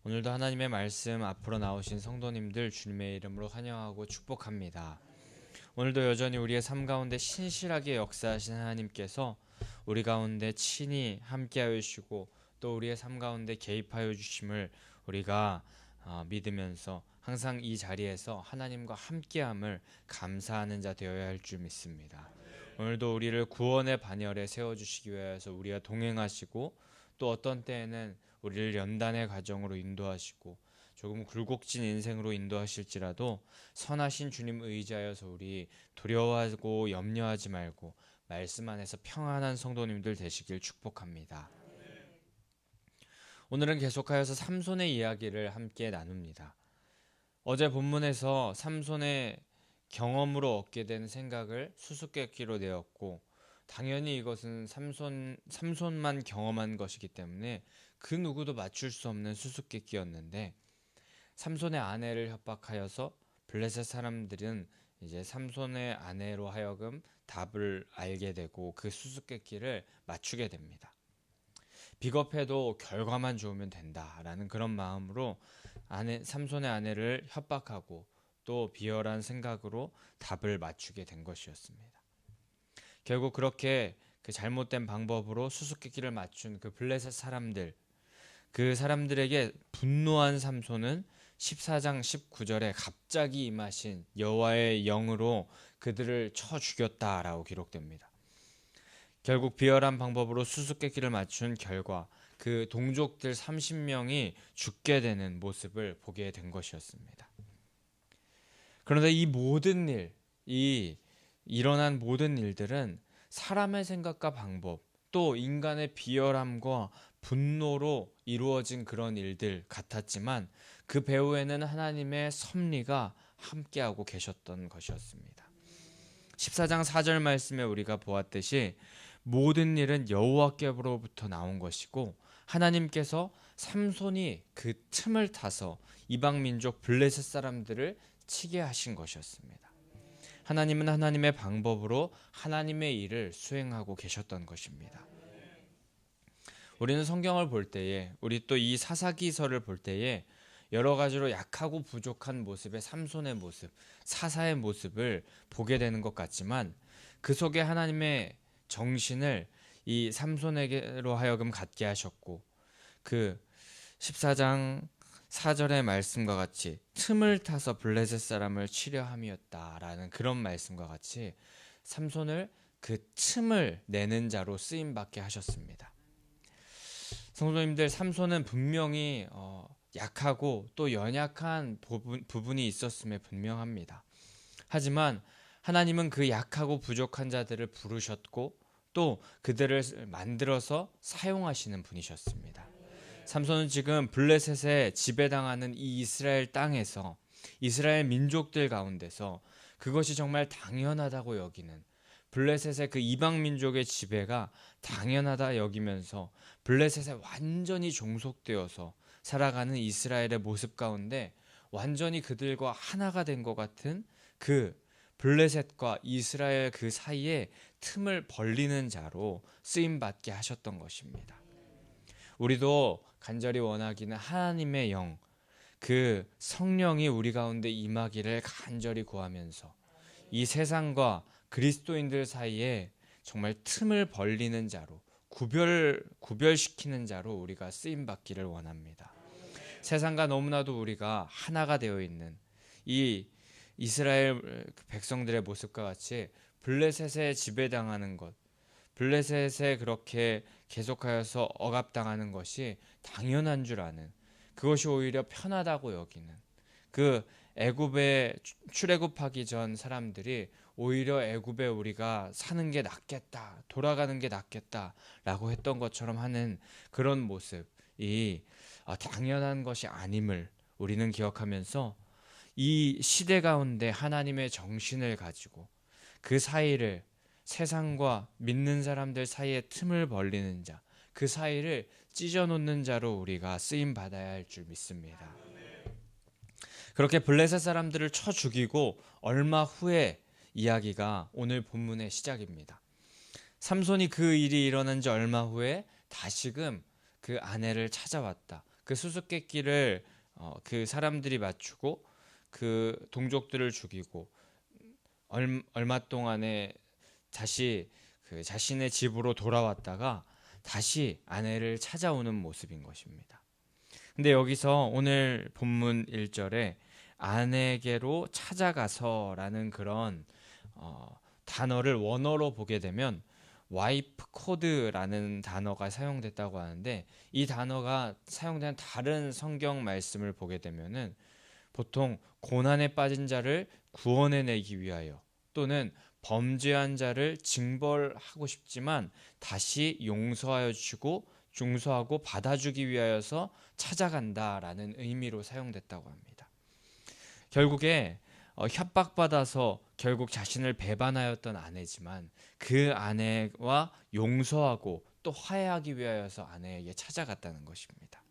오늘도 하나님의 말씀 앞으로 나오신 성도님들 주님의 이름으로 환영하고 축복합니다. 오늘도 여전히 우리의 삶 가운데 신실하게 역사하신 하나님께서 우리 가운데 친히 함께하여 주시고 또 우리의 삶 가운데 개입하여 주심을 우리가 믿으면서 항상 이 자리에서 하나님과 함께함을 감사하는 자 되어야 할 줄 믿습니다. 오늘도 우리를 구원의 반열에 세워주시기 위해서 우리가 동행하시고 또 어떤 때에는 우리를 연단의 과정으로 인도하시고 조금 굴곡진 인생으로 인도하실지라도 선하신 주님 의지하여서 우리 두려워하고 염려하지 말고 말씀 안에서 평안한 성도님들 되시길 축복합니다. 오늘은 계속하여서 삼손의 이야기를 함께 나눕니다. 어제 본문에서 삼손의 경험으로 얻게 된 생각을 수수께끼로 내었고 당연히 이것은 삼손만 경험한 것이기 때문에 그 누구도 맞출 수 없는 수수께끼였는데 삼손의 아내를 협박하여서 블레셋 사람들은 이제 삼손의 아내로 하여금 답을 알게 되고 그 수수께끼를 맞추게 됩니다. 비겁해도 결과만 좋으면 된다라는 그런 마음으로 삼손의 아내를 협박하고 또 비열한 생각으로 답을 맞추게 된 것이었습니다. 결국 그렇게 그 잘못된 방법으로 수수께끼를 맞춘 그 블레셋 사람들, 그 사람들에게 분노한 삼손은 14장 19절에 갑자기 임하신 여호와의 영으로 그들을 쳐 죽였다라고 기록됩니다. 결국 비열한 방법으로 수수께끼를 맞춘 결과 그 동족들 30명이 죽게 되는 모습을 보게 된 것이었습니다. 그런데 이 모든 일, 이 일어난 모든 일들은 사람의 생각과 방법, 또 인간의 비열함과 분노로 이루어진 그런 일들 같았지만 그 배후에는 하나님의 섭리가 함께하고 계셨던 것이었습니다. 14장 4절 말씀에 우리가 보았듯이 모든 일은 여호와께로부터 나온 것이고 하나님께서 삼손이 그 틈을 타서 이방 민족 블레셋 사람들을 치게 하신 것이었습니다. 하나님은 하나님의 방법으로 하나님의 일을 수행하고 계셨던 것입니다. 우리는 성경을 볼 때에 우리 또 이 사사기서를 볼 때에 여러 가지로 약하고 부족한 모습의 삼손의 모습, 사사의 모습을 보게 되는 것 같지만 그 속에 하나님의 정신을 이 삼손에게로 하여금 갖게 하셨고 그 14장 4절의 말씀과 같이 틈을 타서 블레셋 사람을 치려 함이었다라는 그런 말씀과 같이 삼손을 그 틈을 내는 자로 쓰임 받게 하셨습니다. 성도님들, 삼손은 분명히 약하고 또 연약한 부분이 있었음에 분명합니다. 하지만 하나님은 그 약하고 부족한 자들을 부르셨고 또 그들을 만들어서 사용하시는 분이셨습니다. 삼손은 지금 블레셋에 지배당하는 이 이스라엘 땅에서 이스라엘 민족들 가운데서 그것이 정말 당연하다고 여기는 블레셋의 그 이방 민족의 지배가 당연하다 여기면서 블레셋에 완전히 종속되어서 살아가는 이스라엘의 모습 가운데 완전히 그들과 하나가 된 것 같은 그 블레셋과 이스라엘 그 사이에 틈을 벌리는 자로 쓰임받게 하셨던 것입니다. 우리도 간절히 원하기는 하나님의 영, 그 성령이 우리 가운데 임하기를 간절히 구하면서 이 세상과 그리스도인들 사이에 정말 틈을 벌리는 자로 구별시키는 자로 우리가 쓰임 받기를 원합니다. 세상과 너무나도 우리가 하나가 되어 있는 이 이스라엘 백성들의 모습과 같이 블레셋에 지배당하는 것, 블레셋에 그렇게 계속하여서 억압당하는 것이 당연한 줄 아는, 그것이 오히려 편하다고 여기는 그 애굽에 출애굽하기 전 사람들이 오히려 애굽에 우리가 사는 게 낫겠다, 돌아가는 게 낫겠다라고 했던 것처럼 하는 그런 모습이 당연한 것이 아님을 우리는 기억하면서 이 시대 가운데 하나님의 정신을 가지고 그 사이를 세상과 믿는 사람들 사이에 틈을 벌리는 자, 그 사이를 찢어놓는 자로 우리가 쓰임 받아야 할 줄 믿습니다. 그렇게 블레셋 사람들을 쳐 죽이고 얼마 후에 이야기가 오늘 본문의 시작입니다. 삼손이 그 일이 일어난 지 얼마 후에 다시금 그 아내를 찾아왔다. 그 수수께끼를 그 사람들이 맞추고 그 동족들을 죽이고 얼마 동안에 다시 그 자신의 집으로 돌아왔다가 다시 아내를 찾아오는 모습인 것입니다. 근데 여기서 오늘 본문 1절에 아내에게로 찾아가서라는 그런 단어를 원어로 보게 되면 와이프 코드라는 단어가 사용됐다고 하는데, 이 단어가 사용된 다른 성경 말씀을 보게 되면은 보통 고난에 빠진 자를 구원해내기 위하여, 또는 범죄한 자를 징벌하고 싶지만 다시 용서하여 주고 중소하고 받아주기 위하여서 찾아간다라는 의미로 사용됐다고 합니다. 결국에 협박받아서 결국 자신을 배반하였던 아내지만 그 아내와 용서하고 또 화해하기 위하여서 아내에게 찾아갔다는 것입니다.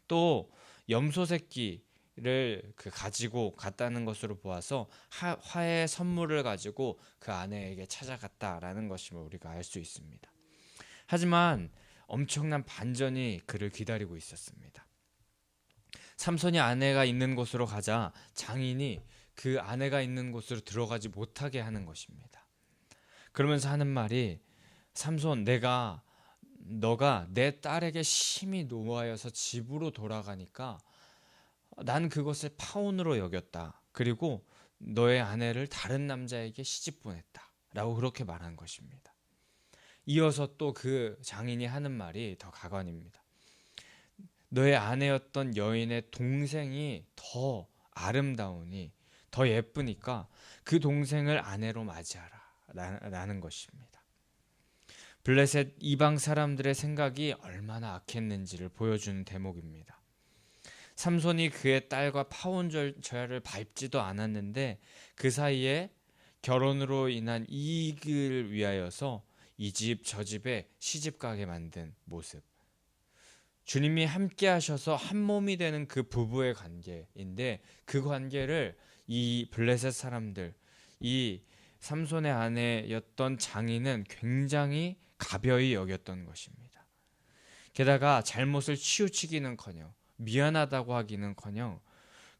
또 염소 새끼를 가지고 갔다는 것으로 보아서 화해 선물을 가지고 그 아내에게 찾아갔다라는 것임을 우리가 알 수 있습니다. 하지만 엄청난 반전이 그를 기다리고 있었습니다. 삼손이 아내가 있는 곳으로 가자 장인이 그 아내가 있는 곳으로 들어가지 못하게 하는 것입니다. 그러면서 하는 말이, 삼손, 너가 내 딸에게 심히 노하여서 집으로 돌아가니까 난 그것을 파혼으로 여겼다. 그리고 너의 아내를 다른 남자에게 시집 보냈다. 라고 그렇게 말한 것입니다. 이어서 또 그 장인이 하는 말이 더 가관입니다. 너의 아내였던 여인의 동생이 더 아름다우니, 더 예쁘니까 그 동생을 아내로 맞이하라 라는 것입니다. 블레셋 이방 사람들의 생각이 얼마나 악했는지를 보여주는 대목입니다. 삼손이 그의 딸과 파혼 절차를 밟지도 않았는데 그 사이에 결혼으로 인한 이익을 위하여서 이 집 저 집에 시집가게 만든 모습, 주님이 함께 하셔서 한 몸이 되는 그 부부의 관계인데, 그 관계를 이 블레셋 사람들, 이 삼손의 아내였던 장인은 굉장히 가벼이 여겼던 것입니다. 게다가 잘못을 치우치기는커녕 미안하다고 하기는커녕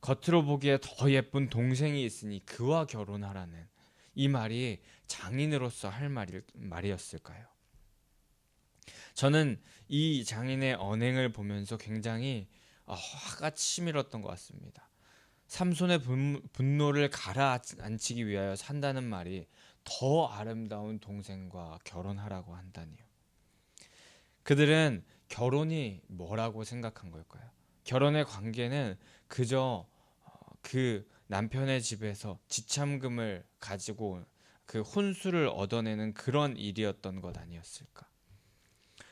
겉으로 보기에 더 예쁜 동생이 있으니 그와 결혼하라는 이 말이 장인으로서 할 말이었을까요? 저는 이 장인의 언행을 보면서 굉장히 화가 치밀었던 것 같습니다. 삼손의 분노를 가라앉히기 위하여 산다는 말이 더 아름다운 동생과 결혼하라고 한다니요. 그들은 결혼이 뭐라고 생각한 걸까요? 결혼의 관계는 그저 그 남편의 집에서 지참금을 가지고 그 혼수를 얻어내는 그런 일이었던 것 아니었을까?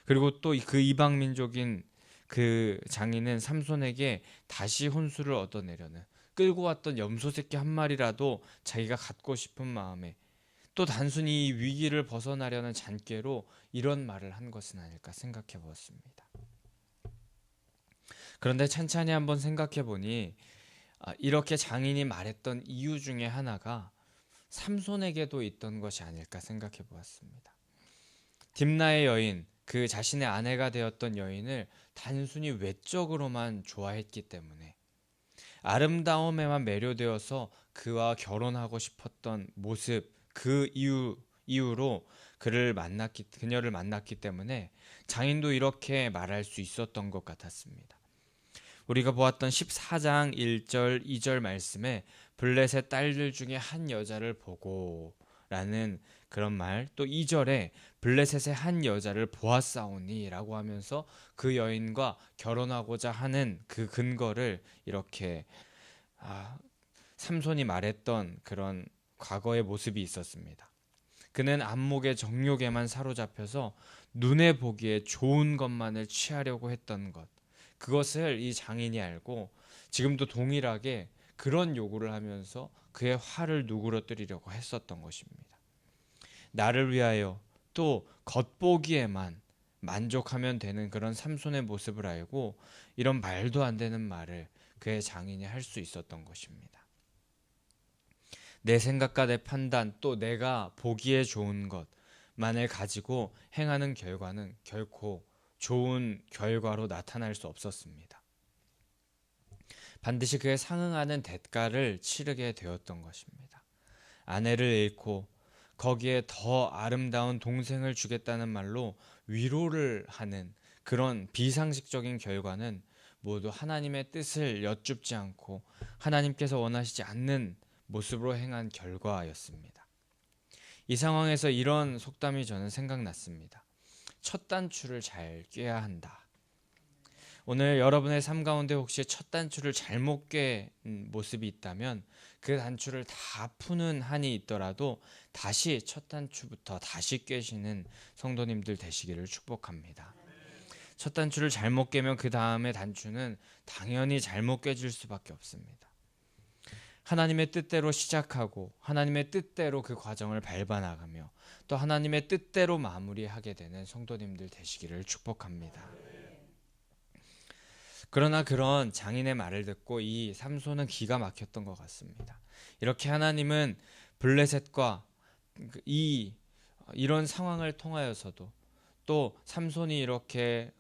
그리고 또 그 이방 민족인 그 장인은 삼손에게 다시 혼수를 얻어내려는, 끌고 왔던 염소 새끼 한 마리라도 자기가 갖고 싶은 마음에, 또 단순히 이 위기를 벗어나려는 잔꾀로 이런 말을 한 것은 아닐까 생각해 보았습니다. 그런데 찬찬히 한번 생각해 보니 이렇게 장인이 말했던 이유 중에 하나가 삼손에게도 있던 것이 아닐까 생각해 보았습니다. 딥나의 여인, 그 자신의 아내가 되었던 여인을 단순히 외적으로만 좋아했기 때문에, 아름다움에만 매료되어서 그와 결혼하고 싶었던 모습, 그 이유로 그녀를 만났기 때문에 장인도 이렇게 말할 수 있었던 것 같았습니다. 우리가 보았던 14장 1절 2절 말씀에 블레셋 딸들 중에 한 여자를 보고 라는 그런 말, 또 2절에 블레셋의 한 여자를 보았사오니 라고 하면서 그 여인과 결혼하고자 하는 그 근거를 이렇게 삼손이 말했던 그런 과거의 모습이 있었습니다. 그는 안목의 정욕에만 사로잡혀서 눈에 보기에 좋은 것만을 취하려고 했던 것, 그것을 이 장인이 알고 지금도 동일하게 그런 요구를 하면서 그의 화를 누그러뜨리려고 했었던 것입니다. 나를 위하여 또 겉보기에만 만족하면 되는 그런 삼손의 모습을 알고 이런 말도 안 되는 말을 그의 장인이 할 수 있었던 것입니다. 내 생각과 내 판단, 또 내가 보기에 좋은 것만을 가지고 행하는 결과는 결코 좋은 결과로 나타날 수 없었습니다. 반드시 그에 상응하는 대가를 치르게 되었던 것입니다. 아내를 잃고 거기에 더 아름다운 동생을 주겠다는 말로 위로를 하는 그런 비상식적인 결과는 모두 하나님의 뜻을 여쭙지 않고 하나님께서 원하시지 않는 모습으로 행한 결과였습니다. 이 상황에서 이런 속담이 저는 생각났습니다. 첫 단추를 잘 꿰야 한다. 오늘 여러분의 삶 가운데 혹시 첫 단추를 잘못 꿰는 모습이 있다면 그 단추를 다 푸는 한이 있더라도 다시 첫 단추부터 다시 꿰시는 성도님들 되시기를 축복합니다. 첫 단추를 잘못 꿰면 그 다음에 단추는 당연히 잘못 꿰질 수밖에 없습니다. 하나님의 뜻대로 시작하고 하나님의 뜻대로 그 과정을 밟아나가며 또 하나님의 뜻대로 마무리하게 되는 성도님들 되시기를 축복합니다. 그러나 그런 장인의 말을 듣고 이 삼손은 기가 막혔던 것 같습니다. 이렇게 하나님은 블레셋과 이런 상황을 통하여서도 또 삼손이 이렇게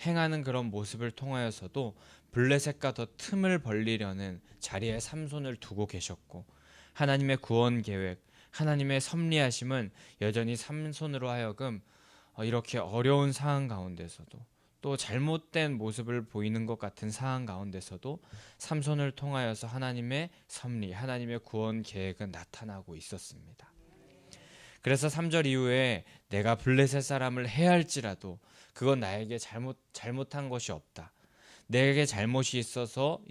행하는 그런 모습을 통하여서도 블레셋과 더 틈을 벌리려는 자리에 삼손을 두고 계셨고 하나님의 구원 계획, 하나님의 섭리하심은 여전히 삼손으로 하여금 이렇게 어려운 상황 가운데서도 또 잘못된 모습을 보이는 것 같은 상황 가운데서도 삼손을 통하여서 하나님의 섭리, 하나님의 구원 계획은 나타나고 있었습니다. 그래서 3절 이후에 내가 블레셋 사람을 해할지라도 그건 나에게 잘못한 것이 없다. 내게 잘못이 있어서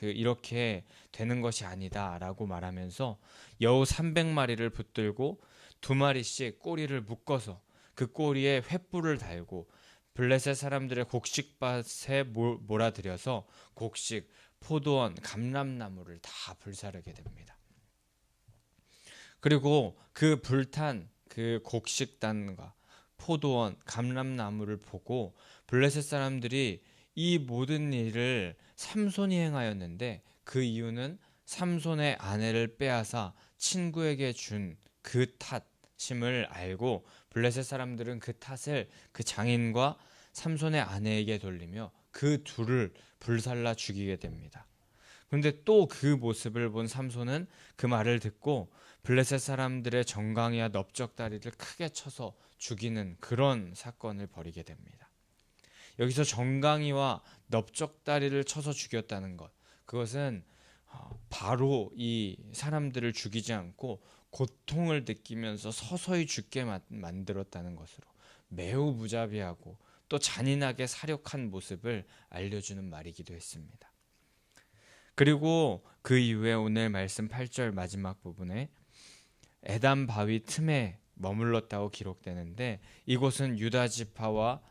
이렇게 되는 것이 아니다 라고 말하면서 여우 300마리를 붙들고 2마리씩 꼬리를 묶어서 그 꼬리에 횃불을 달고 블레셋 사람들의 곡식밭에 몰아들여서 곡식, 포도원, 감람나무를 다 불사르게 됩니다. 그리고 그 불탄 그 곡식단과 포도원, 감람나무를 보고 블레셋 사람들이 이 모든 일을 삼손이 행하였는데 그 이유는 삼손의 아내를 빼앗아 친구에게 준 그 탓임을 알고 블레셋 사람들은 그 탓을 그 장인과 삼손의 아내에게 돌리며 그 둘을 불살라 죽이게 됩니다. 그런데 또 그 모습을 본 삼손은 그 말을 듣고 블레셋 사람들의 정강이와 넓적다리를 크게 쳐서 죽이는 그런 사건을 벌이게 됩니다. 여기서 정강이와 넓적다리를 쳐서 죽였다는 것, 그것은 바로 이 사람들을 죽이지 않고 고통을 느끼면서 서서히 죽게 만들었다는 것으로 매우 무자비하고 또 잔인하게 사력한 모습을 알려주는 말이기도 했습니다. 그리고 그 이후에 오늘 말씀 8절 마지막 부분에 에담 바위 틈에 머물렀다고 기록되는데 이곳은 유다 지파와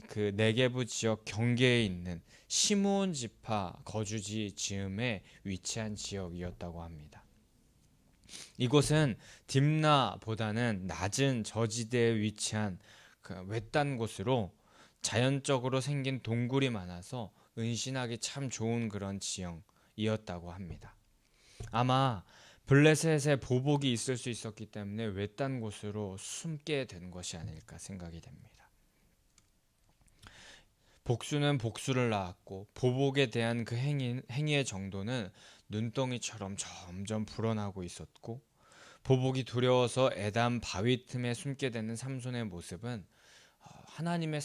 그 네게부 지역 경계에 있는 시므온 지파 거주지 즈음에 위치한 지역이었다고 합니다. 이곳은 딥나보다는 낮은 저지대에 위치한 그 외딴 곳으로 자연적으로 생긴 동굴이 많아서 은신하기 참 좋은 그런 지형이었다고 합니다. 아마 블레셋에 보복이 있을 수 있었기 때문에 외딴 곳으로 숨게 된 것이 아닐까 생각이 됩니다. 복수는 복수를 낳았고 보복에 대한 그 행위의 정도는 눈덩이처럼 점점 불어나고 있었고 보복이 두려워서 에담 바위 틈에 숨게 되는 삼손의 모습은 하나님의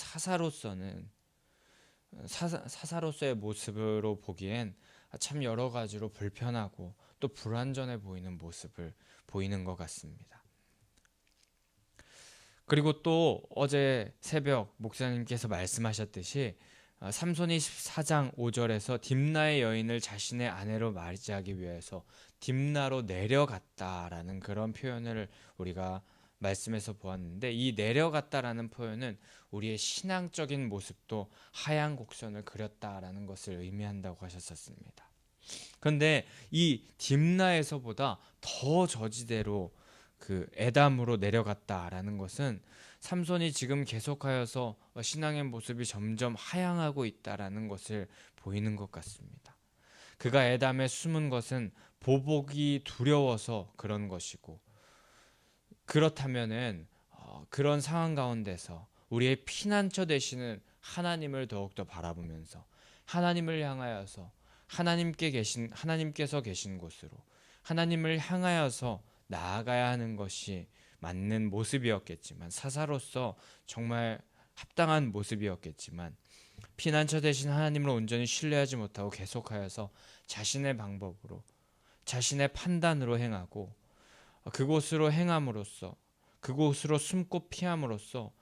사사로서의 모습으로 보기엔 참 여러 가지로 불편하고 또 불완전해 보이는 모습을 보이는 것 같습니다. 그리고 또 어제 새벽 목사님께서 말씀하셨듯이 삼손이 14장 5절에서 딥나의 여인을 자신의 아내로 맞이하기 위해서 딥나로 내려갔다라는 그런 표현을 우리가 말씀에서 보았는데 이 내려갔다라는 표현은 우리의 신앙적인 모습도 하얀 곡선을 그렸다라는 것을 의미한다고 하셨었습니다. 그런데 이 딥나에서보다 더 저지대로 그 에담으로 내려갔다라는 것은 삼손이 지금 계속하여서 신앙의 모습이 점점 하향하고 있다라는 것을 보이는 것 같습니다. 그가 에담에 숨은 것은 보복이 두려워서 그런 것이고 그렇다면은 그런 상황 가운데서 우리의 피난처 되시는 하나님을 더욱더 바라보면서 하나님을 향하여서 하나님께서 계신 곳으로 하나님을 향하여서 나아가야 하는 것이 맞는 모습이었겠지만, 사사로서 정말 합당한 모습이었겠지만, 피난처 대신 하나님을 온전히 신뢰하지 못하고 계속하여서 자신의 방법으로, 자신의 판단으로 행하고, 그곳으로 행함으로써, 그곳으로 숨고 피함으로써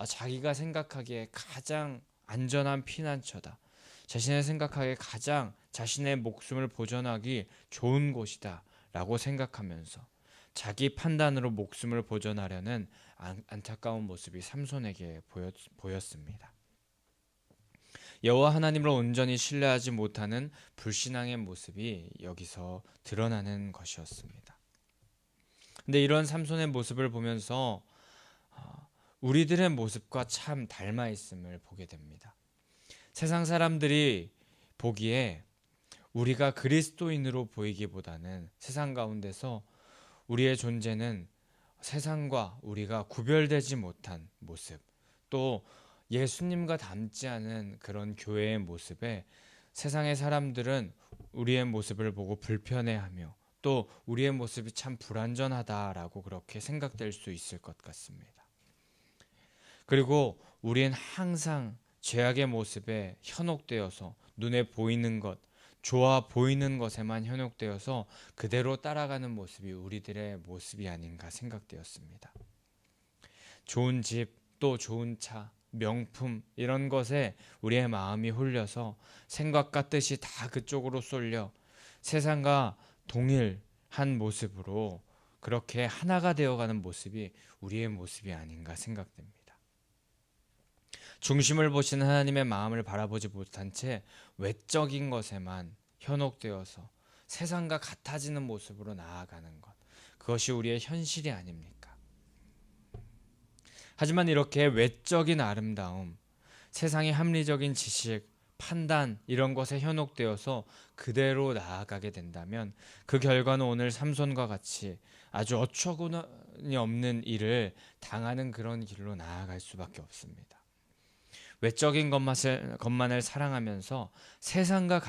자기가 생각하기에 가장 안전한 피난처다, 자신의 생각하기에 가장 자신의 목숨을 보존하기 좋은 곳이다 라고 생각하면서 자기 판단으로 목숨을 보존하려는 안타까운 모습이 삼손에게 보였습니다. 여호와 하나님을 온전히 신뢰하지 못하는 불신앙의 모습이 여기서 드러나는 것이었습니다. 근데 이런 삼손의 모습을 보면서 우리들의 모습과 참 닮아 있음을 보게 됩니다. 세상 사람들이 보기에 우리가 그리스도인으로 보이기보다는 세상 가운데서 우리의 존재는 세상과 우리가 구별되지 못한 모습, 또 예수님과 닮지 않은 그런 교회의 모습에 세상의 사람들은 우리의 모습을 보고 불편해하며 또 우리의 모습이 참 불완전하다라고 그렇게 생각될 수 있을 것 같습니다. 그리고 우리는 항상 죄악의 모습에 현혹되어서 눈에 보이는 것, 좋아 보이는 것에만 현혹되어서 그대로 따라가는 모습이 우리들의 모습이 아닌가 생각되었습니다. 좋은 집, 또 좋은 차, 명품 이런 것에 우리의 마음이 홀려서 생각과 뜻이 다 그쪽으로 쏠려 세상과 동일한 모습으로 그렇게 하나가 되어가는 모습이 우리의 모습이 아닌가 생각됩니다. 중심을 보시는 하나님의 마음을 바라보지 못한 채 외적인 것에만 현혹되어서 세상과 같아지는 모습으로 나아가는 것, 그것이 우리의 현실이 아닙니까? 하지만 이렇게 외적인 아름다움, 세상의 합리적인 지식, 판단 이런 것에 현혹되어서 그대로 나아가게 된다면 그 결과는 오늘 삼손과 같이 아주 어처구니 없는 일을 당하는 그런 길로 나아갈 수밖에 없습니다. 외적인 것만을 사랑하면서 세상과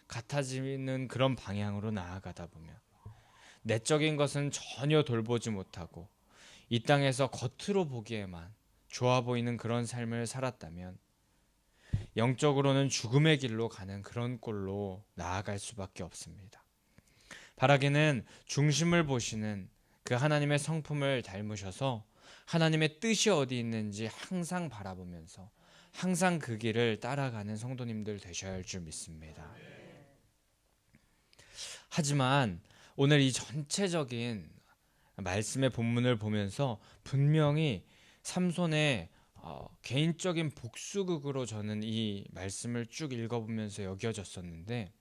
같아지는 그런 방향으로 나아가다 보면 내적인 것은 전혀 돌보지 못하고 이 땅에서 겉으로 보기에만 좋아 보이는 그런 삶을 살았다면 영적으로는 죽음의 길로 가는 그런 꼴로 나아갈 수밖에 없습니다. 바라기는 중심을 보시는 그 하나님의 성품을 닮으셔서 하나님의 뜻이 어디 있는지 항상 바라보면서 항상 그 길을 따라가는 성도님들 되셔야 할 줄 믿습니다. 하지만 오늘 이 전체적인 말씀의 본문을 보면서 분명히 삼손의 개인적인 복수극으로 저는 이 말씀을 쭉 읽어보면서 여겨졌었는데,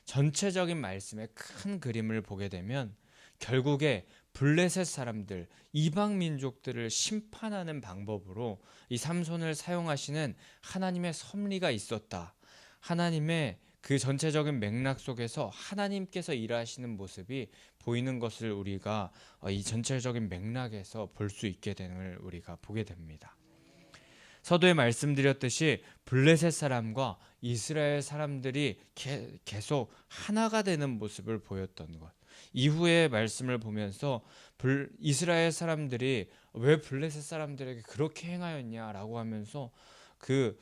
전체적인 말씀의 큰 그림을 보게 되면 결국에 블레셋 사람들, 이방 민족들을 심판하는 방법으로 이 삼손을 사용하시는 하나님의 섭리가 있었다. 하나님의 그 전체적인 맥락 속에서 하나님께서 일하시는 모습이 보이는 것을 우리가 이 전체적인 맥락에서 볼 수 있게 되는 우리가 보게 됩니다. 서두에 말씀드렸듯이 블레셋 사람과 이스라엘 사람들이 계속 하나가 되는 모습을 보였던 것. 이후의 말씀을 보면서 이스라엘 사람들이 왜 블레셋 사람들에게 그렇게 행하였냐라고 하면서 그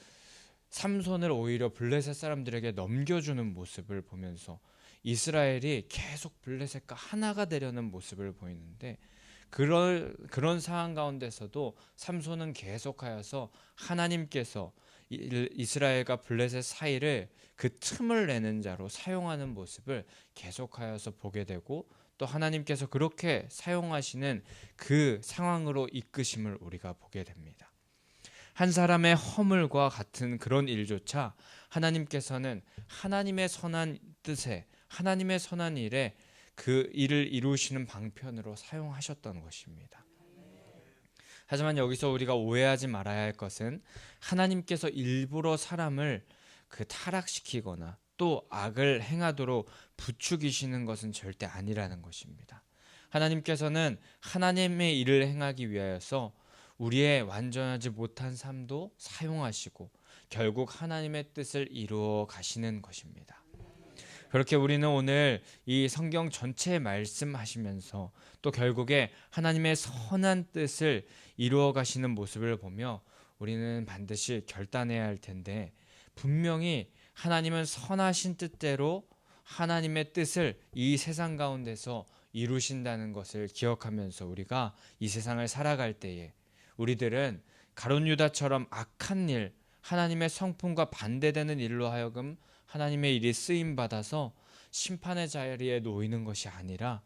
삼손을 오히려 블레셋 사람들에게 넘겨주는 모습을 보면서 이스라엘이 계속 블레셋과 하나가 되려는 모습을 보이는데, 그런 상황 가운데서도 삼손은 계속하여서 하나님께서 이스라엘과 블레셋 사이를 그 틈을 내는 자로 사용하는 모습을 계속하여서 보게 되고, 또 하나님께서 그렇게 사용하시는 그 상황으로 이끄심을 우리가 보게 됩니다. 한 사람의 허물과 같은 그런 일조차 하나님께서는 하나님의 선한 뜻에, 하나님의 선한 일에 그 일을 이루시는 방편으로 사용하셨던 것입니다. 하지만 여기서 우리가 오해하지 말아야 할 것은 하나님께서 일부러 사람을 타락시키거나 또 악을 행하도록 부추기시는 것은 절대 아니라는 것입니다. 하나님께서는 하나님의 일을 행하기 위하여서 우리의 완전하지 못한 삶도 사용하시고 결국 하나님의 뜻을 이루어 가시는 것입니다. 그렇게 우리는 오늘 이 성경 전체 말씀하시면서 또 결국에 하나님의 선한 뜻을 이루어 가시는 모습을 보며 우리는 반드시 결단해야 할 텐데, 분명히 하나님은 선하신 뜻대로 하나님의 뜻을 이 세상 가운데서 이루신다는 것을 기억하면서 우리가 이 세상을 살아갈 때에 우리들은 가룟 유다처럼 악한 일, 하나님의 성품과 반대되는 일로 하여금 하나님의 일이 쓰임 받아서 심판의 자리에 놓이는 것이 아니라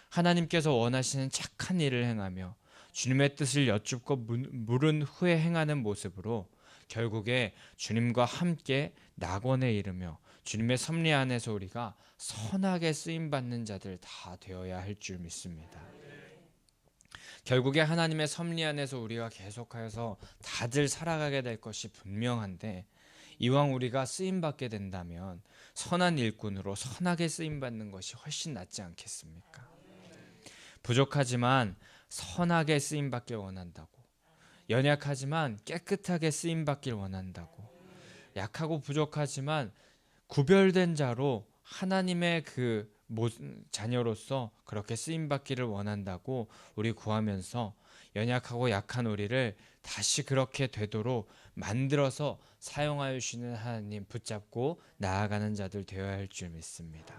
하나님께서 원하시는 착한 일을 행하며 주님의 뜻을 여쭙고 물은 후에 행하는 모습으로 결국에 주님과 함께 낙원에 이르며 주님의 섭리 안에서 우리가 선하게 쓰임 받는 자들 다 되어야 할 줄 믿습니다. 결국에 하나님의 섭리 안에서 우리가 계속하여서 다들 살아가게 될 것이 분명한데, 이왕 우리가 쓰임 받게 된다면 선한 일꾼으로 선하게 쓰임 받는 것이 훨씬 낫지 않겠습니까? 부족하지만 선하게 쓰임 받길 원한다고, 연약하지만 깨끗하게 쓰임 받길 원한다고, 약하고 부족하지만 구별된 자로 하나님의 그 자녀로서 그렇게 쓰임 받기를 원한다고 우리 구하면서 연약하고 약한 우리를 다시 그렇게 되도록 만들어서 사용하여 주시는 하나님 붙잡고 나아가는 자들 되어야 할 줄 믿습니다.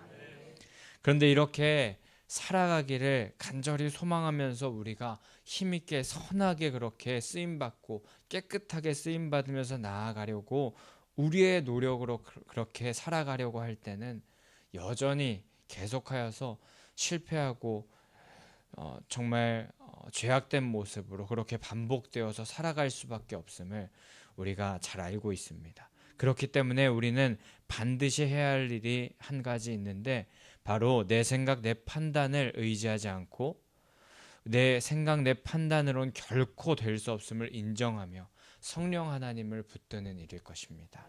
그런데 이렇게 살아가기를 간절히 소망하면서 우리가 힘있게 선하게 그렇게 쓰임받고 깨끗하게 쓰임받으면서 나아가려고 우리의 노력으로 그렇게 살아가려고 할 때는 여전히 계속하여서 실패하고 정말 죄악된 모습으로 그렇게 반복되어서 살아갈 수밖에 없음을 우리가 잘 알고 있습니다. 그렇기 때문에 우리는 반드시 해야 할 일이 한 가지 있는데, 바로 내 생각 내 판단을 의지하지 않고 내 생각 내 판단으론 결코 될 수 없음을 인정하며 성령 하나님을 붙드는 일일 것입니다.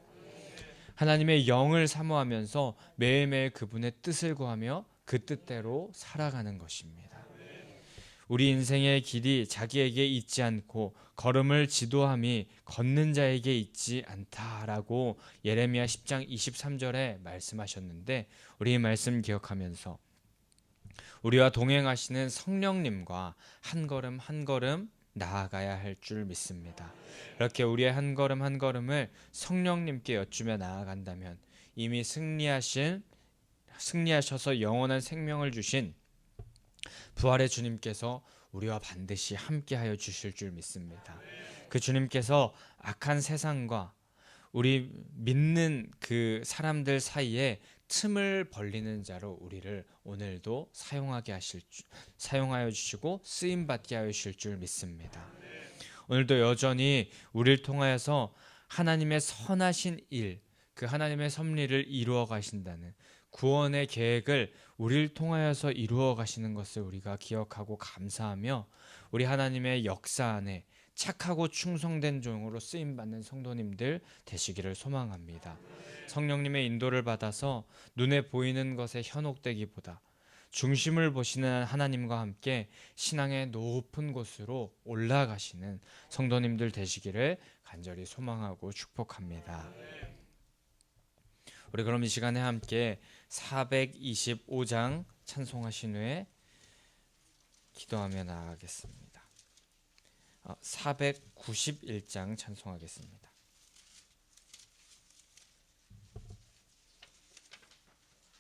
하나님의 영을 사모하면서 매일매일 그분의 뜻을 구하며 그 뜻대로 살아가는 것입니다. 우리 인생의 길이 자기에게 있지 않고 걸음을 지도함이 걷는 자에게 있지 않다라고 예레미야 10장 23절에 말씀하셨는데, 우리 이 말씀 기억하면서 우리와 동행하시는 성령님과 한 걸음 한 걸음 나아가야 할 줄 믿습니다. 이렇게 우리의 한 걸음 한 걸음을 성령님께 여쭈며 나아간다면 이미 승리하셔서 영원한 생명을 주신 부활의 주님께서 우리와 반드시 함께하여 주실 줄 믿습니다. 그 주님께서 악한 세상과 우리 믿는 그 사람들 사이에 틈을 벌리는 자로 우리를 오늘도 사용하여 주시고 쓰임 받게 하여 주실 줄 믿습니다. 오늘도 여전히 우리를 통하여서 하나님의 선하신 일, 그 하나님의 섭리를 이루어 가신다는 구원의 계획을 우리를 통하여서 이루어 가시는 것을 우리가 기억하고 감사하며 우리 하나님의 역사 안에 착하고 충성된 종으로 쓰임받는 성도님들 되시기를 소망합니다. 성령님의 인도를 받아서 눈에 보이는 것에 현혹되기보다 중심을 보시는 하나님과 함께 신앙의 높은 곳으로 올라가시는 성도님들 되시기를 간절히 소망하고 축복합니다. 우리 그럼 이 시간에 함께 425장 찬송하신 후에 기도하며 나아가겠습니다. 491장 찬송하겠습니다.